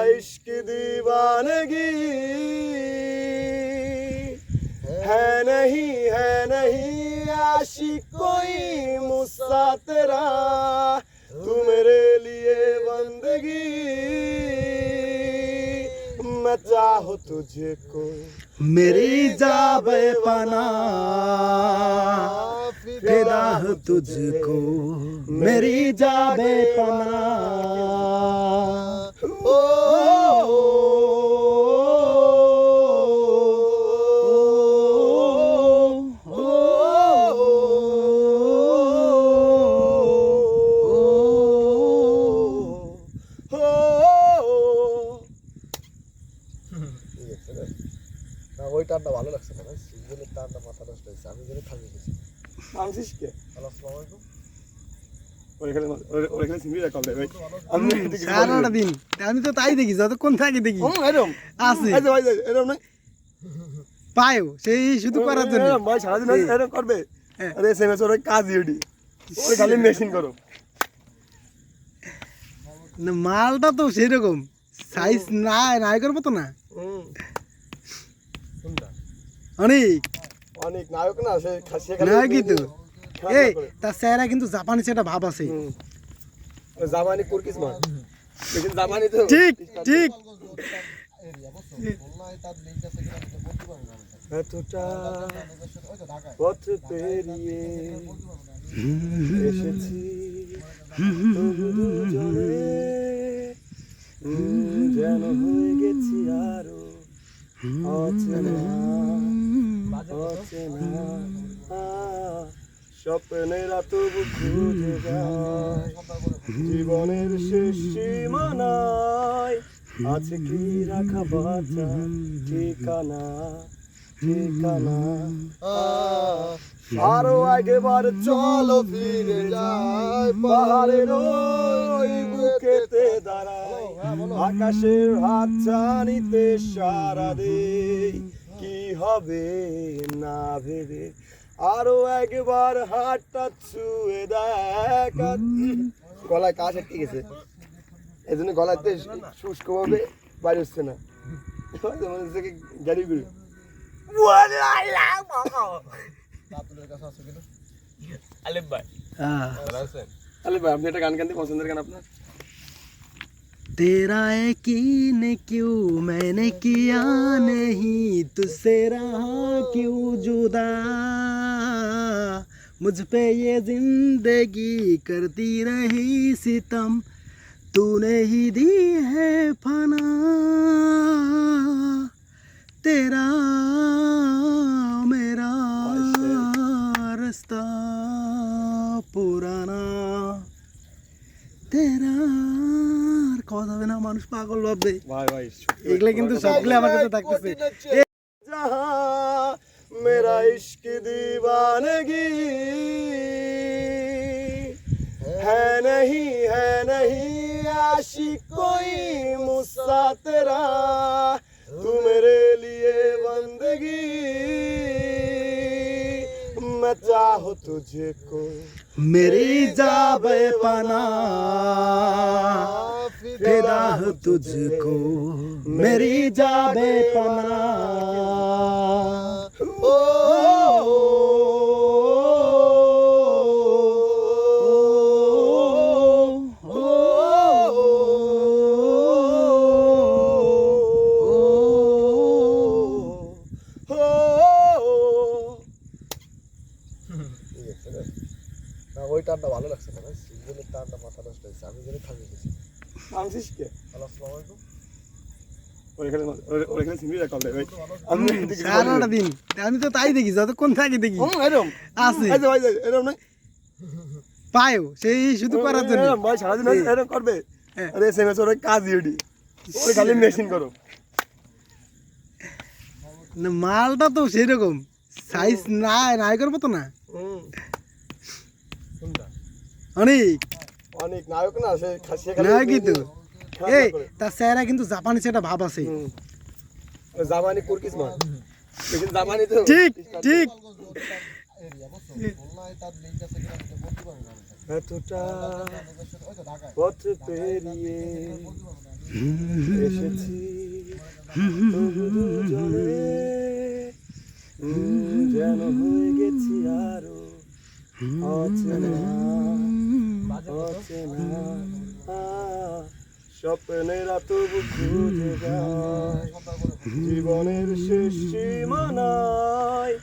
इश्क दीवानगी है नहीं आशिक कोई मुझसा तेरा तू मेरे लिए बंदगी मैं चाहूँ तुझको मेरी जा बेपना फिदा हूँ तुझको मेरी जा बेपना না ওই টানটা ভালো লাগছে না সিঙ্গেলের টানটা মাথা নষ্ট হয়েছে আমি যেন থামিয়ে গেছি থামছিস কে আসসালামু আলাইকুম ওইখানে সিঙ্গেল রাখা হবে ভাই আমি সারাটা দিন আমি তো তাই দেখি যতক্ষণ থাকি দেখি এরকম আছে এই যে ভাই এরকম না পায়ও সেই শুধু করার জন্য ভাই সারাদিন এরকম করবে আরে এসএমএস ওর কাজই ওডি ওই খালি মেশিন করো না মালটা তো সেরকম সাইজ নাই করবো তো না অনেক অনেক নায়ক না সে খাসি নায়ক কিন্তু এই তার চেহারা কিন্তু জাপানি সেটা ভাব আছে জামানি কুরকিস মার लेकिन জামানি তো ঠিক ঠিক এতটা পথ পেরিয়ে এসেছি দুজনে যেন হয়ে গেছি আরো অচেনা স্বপ্নেরা তবু খুঁজে যায় জীবনের শেষ সীমানায় আছে কি রাখা বাঁচা ঠিকানা ঠিকানা আরো একবার চলো ফিরে যাই পাহাড়ের ওই বুকেতে দাঁড়াই আকাশের হাত ছানিতে সারা দেই কি হবে না ভেবে আরো একবার হাতটা ছুঁয়ে দেখ গলায় কাজ আটকে গেছে এই জন্য গলাতে শুষ্ক ভাবে বাইরে হচ্ছে না মনে হচ্ছে কি গাড়ি গুড়ি আলিফ ভাই আপনি একটা গান গানতে পছন্দের গান আপনার तेरा यकीन क्यों मैंने किया नहीं तुझसे रहा क्यों जुदा मुझ पे ये जिंदगी करती रही सितम तूने ही दी है फना तेरा मेरा रास्ता पुराना तेरा কথা হবে না মানুষ পাগল ভাববে ভাই ভাই এগুলা কিন্তু সবগুলো আমার কাছে থাকতেছে जहां मेरा इश्क दीवानगी है नहीं आशिक कोई मुझसा तेरा तू मेरे लिए बंदगी मैं चाहूँ तुझको मेरी जा बेपना फिदा हूँ तुझको मेरी जा बेपना ওই টানটা ভালো লাগছে না সিঙ্গেলের টানটা মাথা নষ্ট হয়েছে আমি যেন থামিয়ে গেছি থামছিস কে আসসালামু আলাইকুম ওইখানে সিঙ্গেল রাখা হবে ভাই আমি সারাটা দিন আমি তো তাই দেখি যতক্ষণ থাকি দেখি এরকম আছে এই যে ভাই এরকম না পায়ও সেই শুধু করার জন্য ভাই সারাদিন এরকম করবে আরে এসএমএস ওর কাজই ওডি ওই খালি মেশিন করো না মালটা তো সেরকম সাইজ নাই করবো তো না অনেক অনেক নায়ক না সে খাসি নায়ক কিন্তু এই তার চেহারা কিন্তু জাপানি সেটা ভাব আছে জামানি কুরকিস মার लेकिन জামানি তো ঠিক ঠিক এতটা পথ পেরিয়ে এসেছি তবু দুজনে যেন হয়ে গেছি আরো অচেনা অচেনা স্বপ্নেরা তবু খুঁজে যায় জীবনের শেষ সীমানায়